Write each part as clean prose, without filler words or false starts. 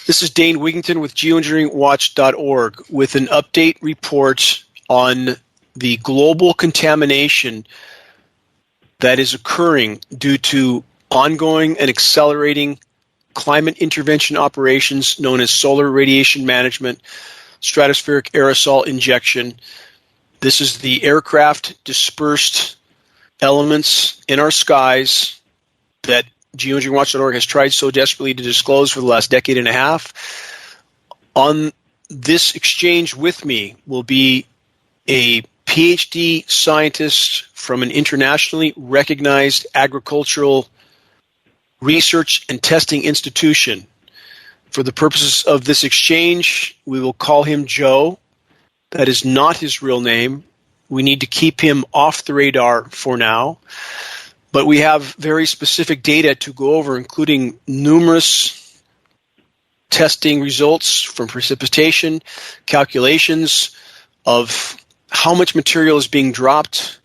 This is Dane Wigington with geoengineeringwatch.org with an update report on the global contamination that is occurring due to ongoing and accelerating climate intervention operations known as solar radiation management, stratospheric aerosol injection. This is the aircraft dispersed elements in our skies that geoengineeringwatch.org has tried so desperately to disclose for the last decade and a half. On this exchange with me will be a PhD scientist from an internationally recognized agricultural research and testing institution. For the purposes of this exchange, we will call him Joe. That is not his real name. We need to keep him off the radar for now. But we have very specific data to go over, including numerous testing results from precipitation, calculations of how much material is being dropped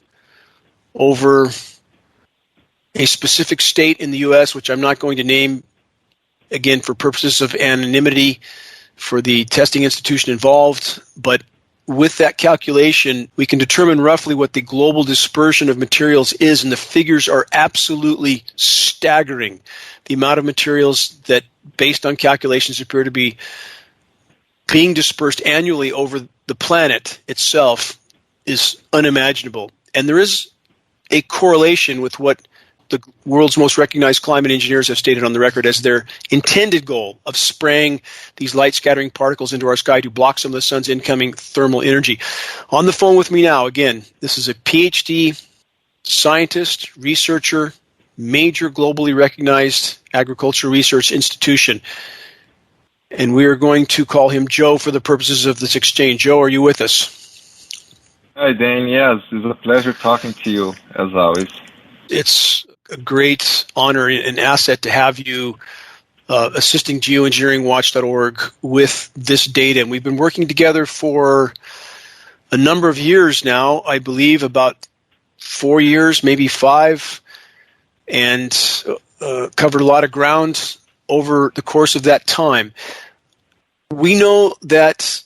over a specific state in the U.S., which I'm not going to name, again, for purposes of anonymity for the testing institution involved. But with that calculation, we can determine roughly what the global dispersion of materials is, and the figures are absolutely staggering. The amount of materials that, based on calculations, appear to be being dispersed annually over the planet itself is unimaginable. And there is a correlation with what the world's most recognized climate engineers have stated on the record as their intended goal of spraying these light-scattering particles into our sky to block some of the sun's incoming thermal energy. On the phone with me now, again, this is a PhD scientist, researcher, major globally recognized agricultural research institution. And we are going to call him Joe for the purposes of this exchange. Joe, are you with us? Hi, Dane. Yes, it's a pleasure talking to you, as always. It's a great honor and asset to have you assisting geoengineeringwatch.org with this data. And we've been working together for a number of years now, I believe about 4 years, maybe 5, and covered a lot of ground over the course of that time. We know that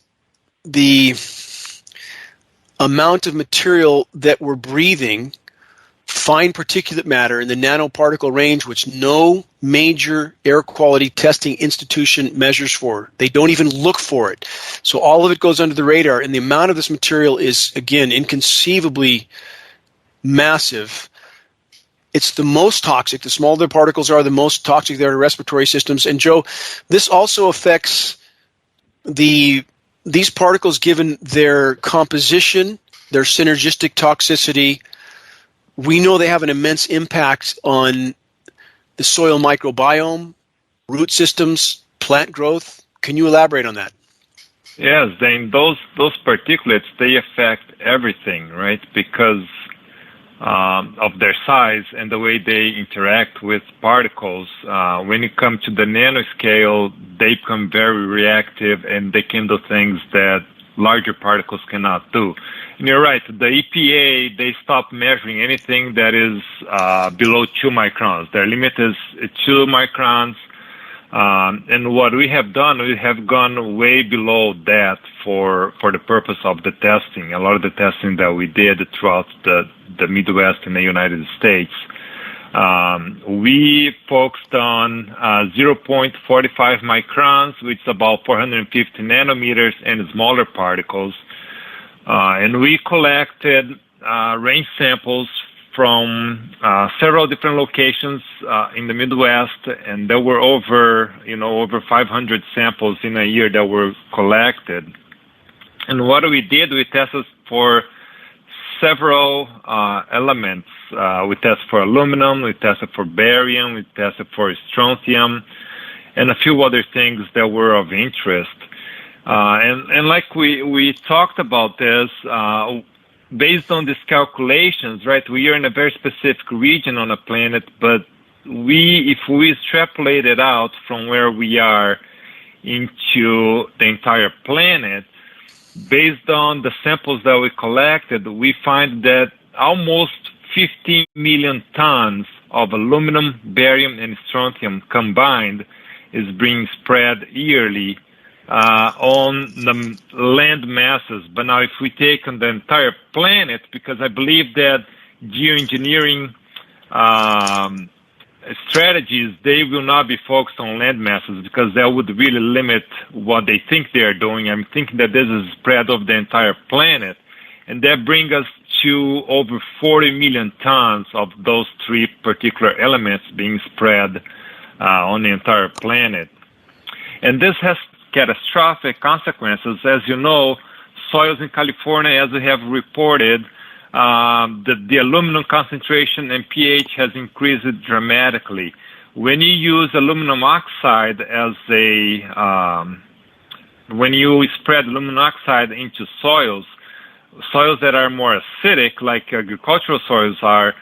the amount of material that we're breathing, fine particulate matter in the nanoparticle range, which no major air quality testing institution measures for. They don't even look for it. So all of it goes under the radar, and the amount of this material is, again, inconceivably massive. It's the most toxic. The smaller the particles are, the most toxic they are to respiratory systems. And Joe, this also affects these particles, given their composition, their synergistic toxicity. We know they have an immense impact on the soil microbiome, root systems, plant growth. Can you elaborate on that? Yes, Dane, those particulates, they affect everything, right? Because of their size and the way they interact with particles. When you come to the nanoscale, they become very reactive and they can do things that larger particles cannot do. And you're right, the EPA, they stopped measuring anything that is below 2 microns. Their limit is 2 microns. And what we have done, we have gone way below that for the purpose of the testing. A lot of the testing that we did throughout the Midwest in the United States. We focused on 0.45 microns, which is about 450 nanometers, and smaller particles. And we collected range samples from several different locations in the Midwest, and there were over 500 samples in a year that were collected. And what we did, we tested for several elements. We tested for aluminum, we tested for barium, we tested for strontium, and a few other things that were of interest. And like we talked about this, based on these calculations, right, we are in a very specific region on the planet, but if we extrapolate it out from where we are into the entire planet, based on the samples that we collected, we find that almost 15 million tons of aluminum, barium, and strontium combined is being spread yearly on the land masses. But now if we take on the entire planet, because I believe that geoengineering strategies, they will not be focused on land masses because that would really limit what they think they are doing. I'm thinking that this is spread over the entire planet, and that brings us to over 40 million tons of those three particular elements being spread on the entire planet. And this has catastrophic consequences. As you know, soils in California, as we have reported, the aluminum concentration and pH has increased dramatically. When you use aluminum oxide as when you spread aluminum oxide into soils that are more acidic, like agricultural soils are,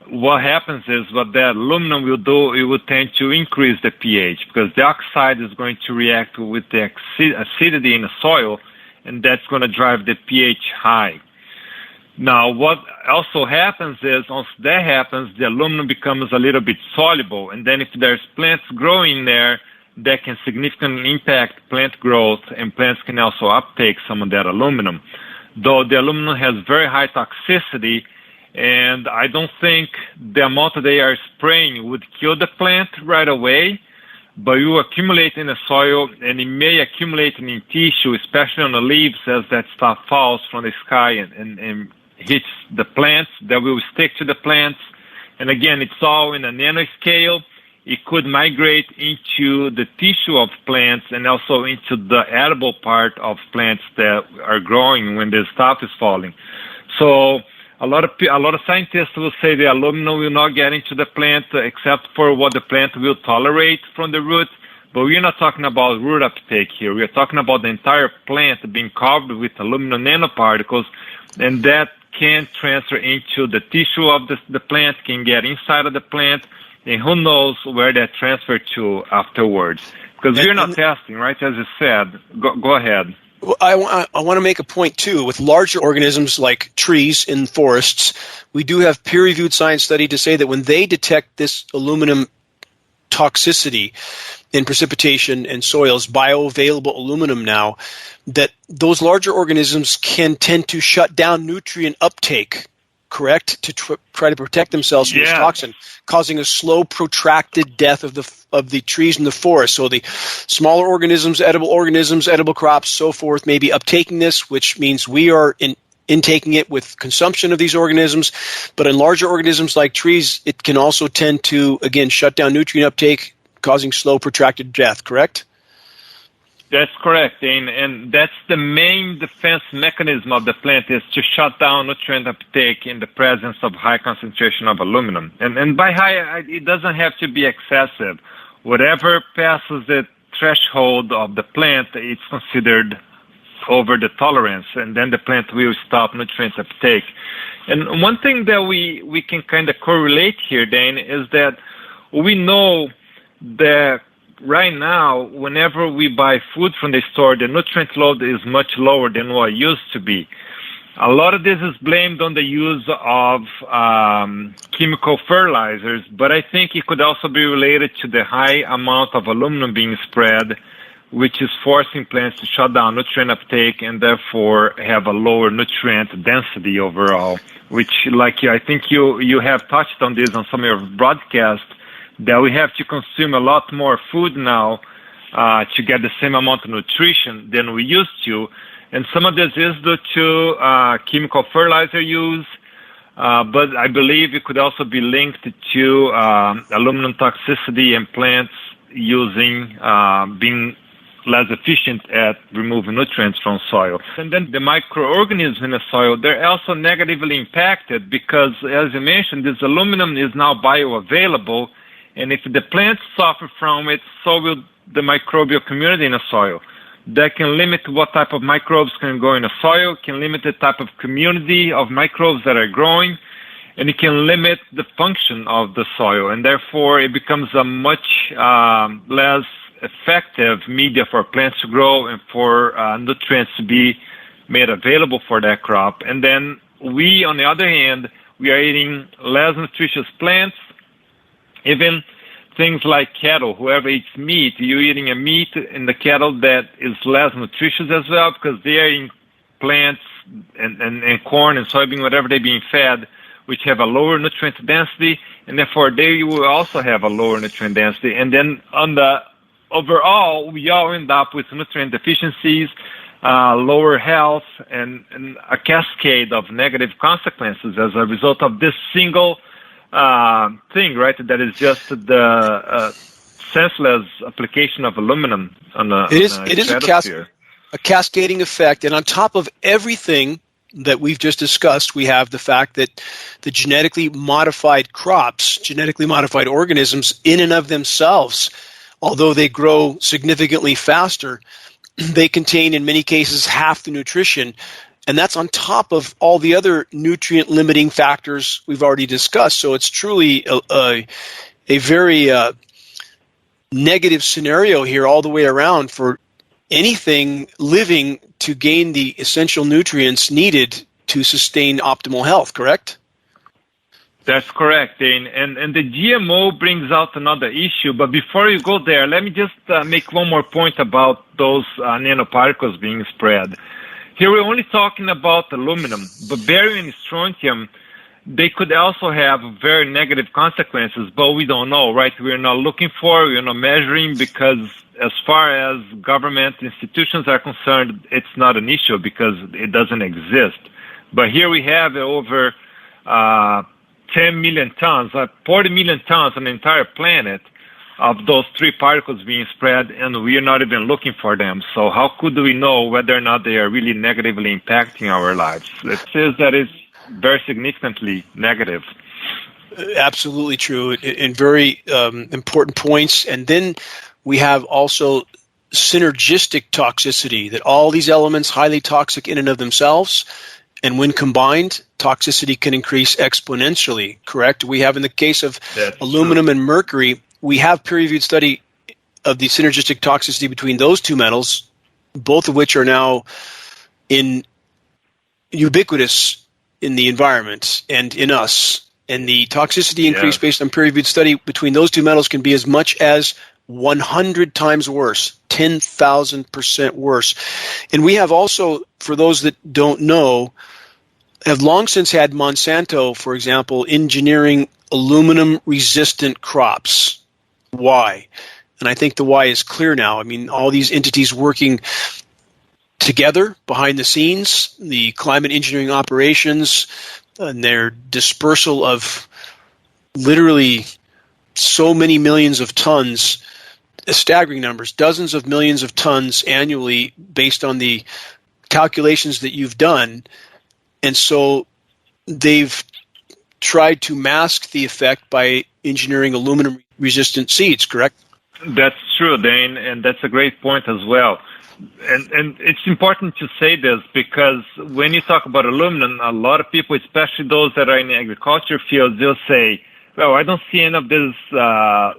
what happens is what that aluminum will do, it will tend to increase the pH because the oxide is going to react with the acidity in the soil, and that's going to drive the pH high. Now, what also happens is, once that happens, the aluminum becomes a little bit soluble, and then if there's plants growing there, that can significantly impact plant growth, and plants can also uptake some of that aluminum. Though the aluminum has very high toxicity, and I don't think the amount that they are spraying would kill the plant right away, but you accumulate in the soil, and it may accumulate in tissue, especially on the leaves as that stuff falls from the sky and hits the plants. That will stick to the plants. And again, it's all in a nanoscale. It could migrate into the tissue of plants and also into the edible part of plants that are growing when the stuff is falling. So a lot of scientists will say the aluminum will not get into the plant except for what the plant will tolerate from the root. But we're not talking about root uptake here. We're talking about the entire plant being covered with aluminum nanoparticles, and that can transfer into the tissue of the plant, can get inside of the plant, and who knows where that transferred to afterwards. Because we're not testing, right? As you said. Go ahead. Well, I want to make a point, too. With larger organisms like trees in forests, we do have peer-reviewed science study to say that when they detect this aluminum toxicity in precipitation and soils, bioavailable aluminum now, that those larger organisms can tend to shut down nutrient uptake, correct, to try to protect themselves from this toxin, causing a slow, protracted death of the trees in the forest. So the smaller organisms, edible crops, so forth, may be uptaking this, which means we are intaking it with consumption of these organisms. But in larger organisms like trees, it can also tend to, again, shut down nutrient uptake, causing slow, protracted death, correct? That's correct, Dane, and that's the main defense mechanism of the plant, is to shut down nutrient uptake in the presence of high concentration of aluminum. And by high, it doesn't have to be excessive. Whatever passes the threshold of the plant, it's considered over the tolerance, and then the plant will stop nutrient uptake. And one thing that we can kind of correlate here, Dane, is that we know that right now, whenever we buy food from the store, the nutrient load is much lower than what it used to be. A lot of this is blamed on the use of chemical fertilizers, but I think it could also be related to the high amount of aluminum being spread, which is forcing plants to shut down nutrient uptake and therefore have a lower nutrient density overall, which, like I think you have touched on this on some of your broadcasts, that we have to consume a lot more food now to get the same amount of nutrition than we used to. And some of this is due to chemical fertilizer use, but I believe it could also be linked to aluminum toxicity and plants being less efficient at removing nutrients from soil. And then the microorganisms in the soil, they're also negatively impacted because, as you mentioned, this aluminum is now bioavailable. And if the plants suffer from it, so will the microbial community in the soil. That can limit what type of microbes can go in the soil, can limit the type of community of microbes that are growing, and it can limit the function of the soil. And therefore, it becomes a much less effective media for plants to grow and for nutrients to be made available for that crop. And then we, on the other hand, we are eating less nutritious plants. Even things like cattle. Whoever eats meat, you're eating a meat in the cattle that is less nutritious as well, because they are in plants and corn and soybean, whatever they're being fed, which have a lower nutrient density, and therefore they will also have a lower nutrient density. And then on the overall, we all end up with nutrient deficiencies, lower health, and a cascade of negative consequences as a result of this single thing, right? That is just the senseless application of aluminum on the stratosphere. A cascading effect. And on top of everything that we've just discussed, we have the fact that the genetically modified crops, genetically modified organisms in and of themselves, although they grow significantly faster, they contain in many cases half the nutrition. And that's on top of all the other nutrient limiting factors we've already discussed. So it's truly a very negative scenario here all the way around for anything living to gain the essential nutrients needed to sustain optimal health, correct? That's correct, Dane. And the GMO brings out another issue. But before you go there, let me just make one more point about those nanoparticles being spread. Here we're only talking about aluminum, but barium and strontium, they could also have very negative consequences, but we don't know, right? We're not looking for, we're not measuring, because as far as government institutions are concerned, it's not an issue because it doesn't exist. But here we have over 10 million tons, 40 million tons on the entire planet of those three particles being spread, and we are not even looking for them. So how could we know whether or not they are really negatively impacting our lives? It says that it's very significantly negative. Absolutely true, and very important points. And then we have also synergistic toxicity, that all these elements highly toxic in and of themselves, and when combined, toxicity can increase exponentially, correct? We have in the case of aluminum and mercury, we have peer-reviewed study of the synergistic toxicity between those two metals, both of which are now ubiquitous in the environment and in us. And the toxicity increase based on peer-reviewed study between those two metals can be as much as 100 times worse, 10,000% worse. And we have also, for those that don't know, have long since had Monsanto, for example, engineering aluminum-resistant crops. Why? And I think the why is clear now. I mean, all these entities working together behind the scenes, the climate engineering operations, and their dispersal of literally so many millions of tons, staggering numbers, dozens of millions of tons annually based on the calculations that you've done. And so they've tried to mask the effect by engineering aluminum-resistant seeds, correct? That's true, Dane, and that's a great point as well. And it's important to say this because when you talk about aluminum, a lot of people, especially those that are in the agriculture field, they'll say, well, I don't see any of this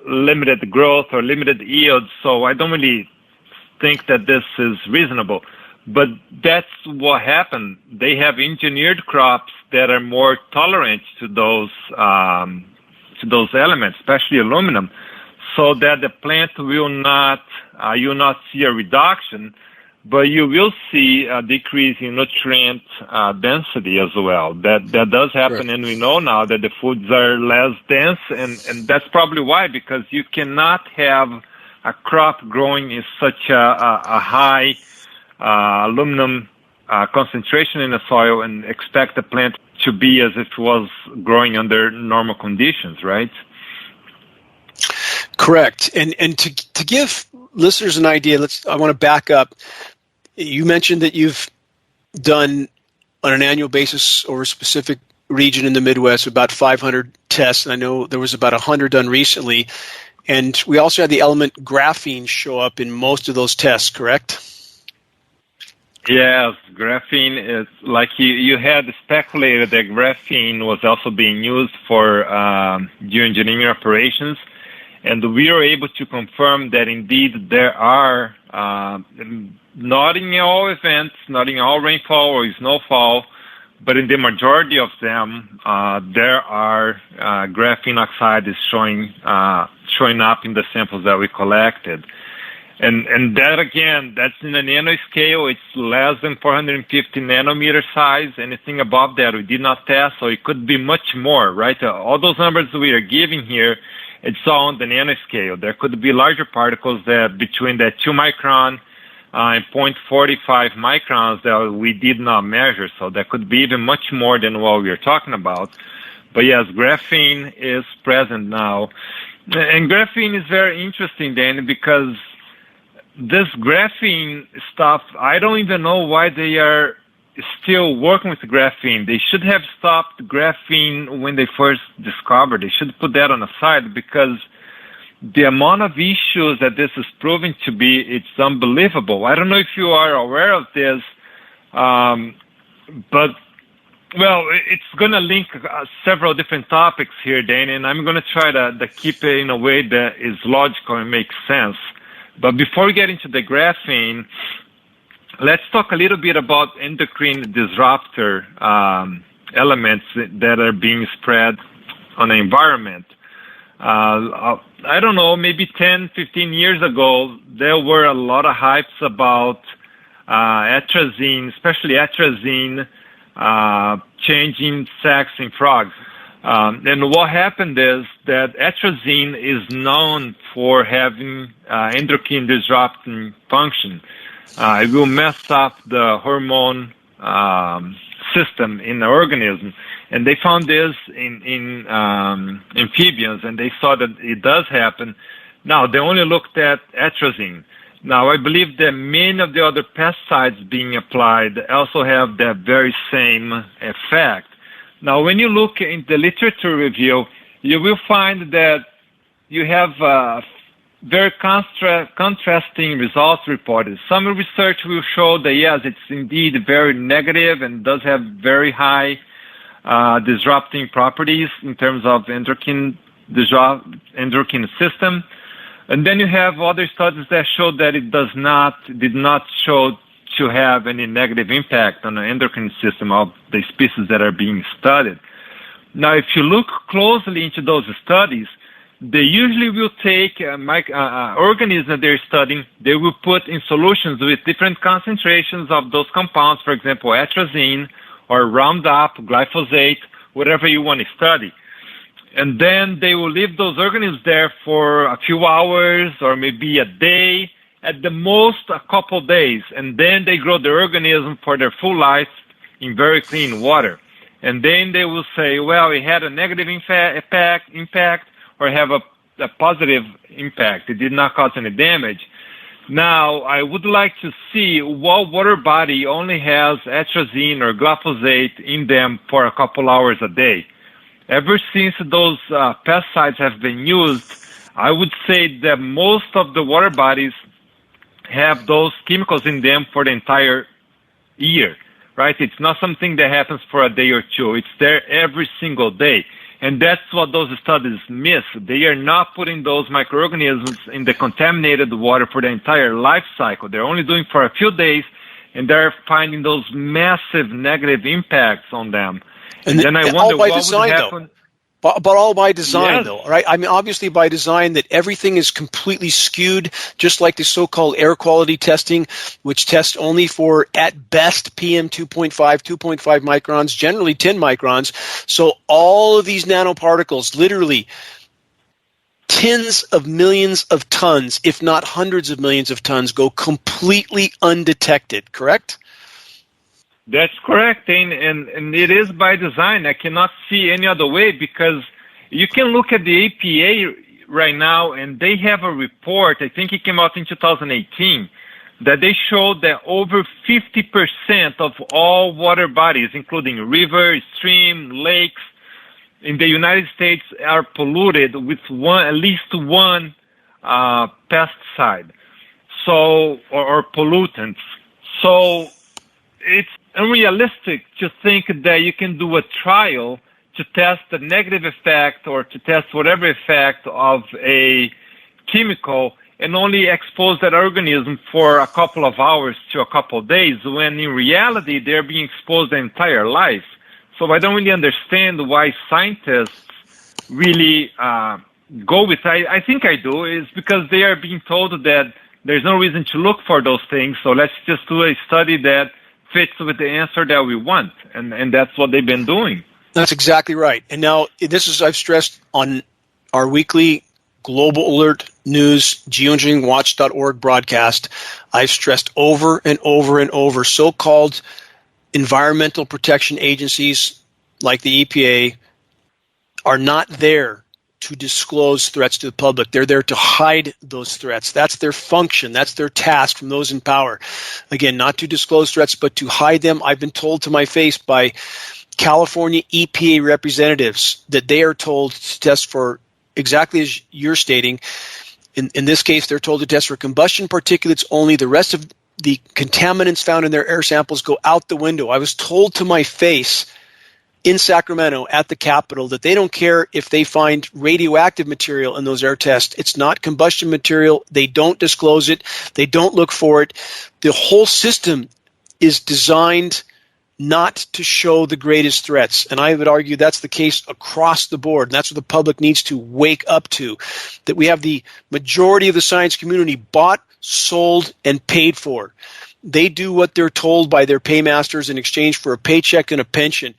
limited growth or limited yield, so I don't really think that this is reasonable. But that's what happened. They have engineered crops that are more tolerant to those elements, especially aluminum, so that the plant will not, you'll not see a reduction, but you will see a decrease in nutrient density as well. That does happen, right. And we know now that the foods are less dense, and that's probably why, because you cannot have a crop growing in such a high aluminum concentration in the soil and expect the plant to be as if it was growing under normal conditions, right? Correct. And to give listeners an idea, I want to back up. You mentioned that you've done on an annual basis over a specific region in the Midwest about 500 tests, and I know there was about 100 done recently. And we also had the element graphene show up in most of those tests, correct? Yes, graphene is like you had speculated that graphene was also being used for geoengineering operations, and we are able to confirm that indeed there are, not in all events, not in all rainfall or snowfall, but in the majority of them, there are graphene oxide is showing showing up in the samples that we collected. And that, again, that's in the nanoscale. It's less than 450 nanometer size. Anything above that we did not test, so it could be much more, right? All those numbers we are giving here, it's all on the nanoscale. There could be larger particles that between that 2 micron and 0.45 microns that we did not measure, so that could be even much more than what we are talking about. But yes, graphene is present now. And graphene is very interesting, Dane, because this graphene stuff, I don't even know why they are still working with graphene. They should have stopped graphene when they first discovered. They should put that on the side, because the amount of issues that this is proving to be, it's unbelievable. I don't know if you are aware of this, but, well, it's going to link several different topics here, Dane, and I'm going to try to keep it in a way that is logical and makes sense. But before we get into the graphene, let's talk a little bit about endocrine disruptor elements that are being spread on the environment. I don't know, maybe 10, 15 years ago, there were a lot of hypes about atrazine, especially atrazine, changing sex in frogs. And what happened is that atrazine is known for having endocrine disrupting function. It will mess up the hormone system in the organism. And they found this in amphibians, and they saw that it does happen. Now, they only looked at atrazine. Now, I believe that many of the other pesticides being applied also have that very same effect. Now, when you look in the literature review, you will find that you have very contrasting results reported. Some research will show that, yes, it's indeed very negative and does have very high disrupting properties in terms of endocrine system. And then you have other studies that show that it did not show to have any negative impact on the endocrine system of the species that are being studied. Now, if you look closely into those studies, they usually will take organisms that they're studying, they will put in solutions with different concentrations of those compounds, for example, atrazine or Roundup, glyphosate, whatever you want to study. And then they will leave those organisms there for a few hours or maybe a day, at the most a couple days, and then they grow the organism for their full life in very clean water. And then they will say, well, it had a negative impact or have a positive impact. It did not cause any damage. Now, I would like to see what water body only has atrazine or glyphosate in them for a couple hours a day. Ever since those pesticides have been used, I would say that most of the water bodies have those chemicals in them for the entire year, right? It's not something that happens for a day or two. It's there every single day. And that's what those studies miss. They are not putting those microorganisms in the contaminated water for the entire life cycle. They're only doing for a few days, and they're finding those massive negative impacts on them. And then I wonder what would happen. But all by design, yes. though, right? I mean, obviously by design that everything is completely skewed, just like the so-called air quality testing, which tests only for, at best, PM 2.5 microns, generally 10 microns. So all of these nanoparticles, literally tens of millions of tons, if not hundreds of millions of tons, go completely undetected, correct? That's correct, and it is by design. I cannot see any other way, because you can look at the EPA right now, and they have a report, I think it came out in 2018, that they showed that over 50% of all water bodies, including rivers, streams, lakes, in the United States are polluted with at least one pesticide, or pollutants. So it's unrealistic to think that you can do a trial to test the negative effect or to test whatever effect of a chemical and only expose that organism for a couple of hours to a couple of days, when in reality they're being exposed their entire life. So I don't really understand why scientists really go with, I think I do, is because they are being told that there's no reason to look for those things, so let's just do a study that fits with the answer that we want, and that's what they've been doing. That's exactly right. And now, this is, I've stressed on our weekly Global Alert News, geoengineeringwatch.org broadcast, I've stressed over and over and over, so-called environmental protection agencies like the EPA are not there to disclose threats to the public. They're there to hide those threats. That's their function. That's their task from those in power. Again, not to disclose threats, but to hide them. I've been told to my face by California EPA representatives that they are told to test for, exactly as you're stating, in this case, they're told to test for combustion particulates only. The rest of the contaminants found in their air samples go out the window. I was told to my face in Sacramento at the Capitol that they don't care if they find radioactive material in those air tests. It's not combustion material. They don't disclose it. They don't look for it. The whole system is designed not to show the greatest threats. And I would argue that's the case across the board. And that's what the public needs to wake up to, that we have the majority of the science community bought, sold, and paid for. They do what they're told by their paymasters in exchange for a paycheck and a pension.